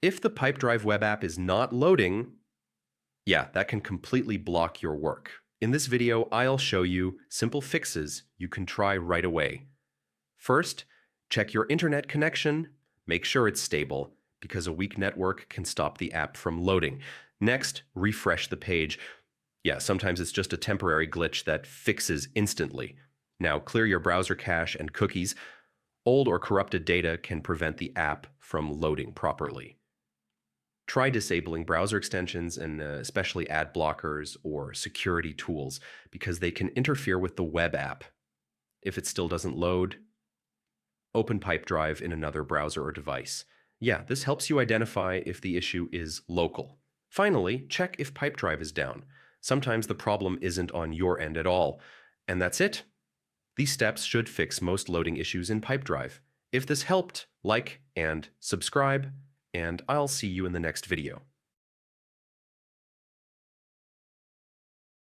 If the Pipedrive web app is not loading, yeah, that can completely block your work. In this video, I'll show you simple fixes you can try right away. First, check your internet connection. Make sure it's stable, because a weak network can stop the app from loading. Next, refresh the page. Yeah, sometimes it's just a temporary glitch that fixes instantly. Now, clear your browser cache and cookies. Old or corrupted data can prevent the app from loading properly. Try disabling browser extensions and especially ad blockers or security tools because they can interfere with the web app. If it still doesn't load, open Pipedrive in another browser or device. Yeah, this helps you identify if the issue is local. Finally, check if Pipedrive is down. Sometimes the problem isn't on your end at all. And that's it. These steps should fix most loading issues in Pipedrive. If this helped, like and subscribe, and I'll see you in the next video.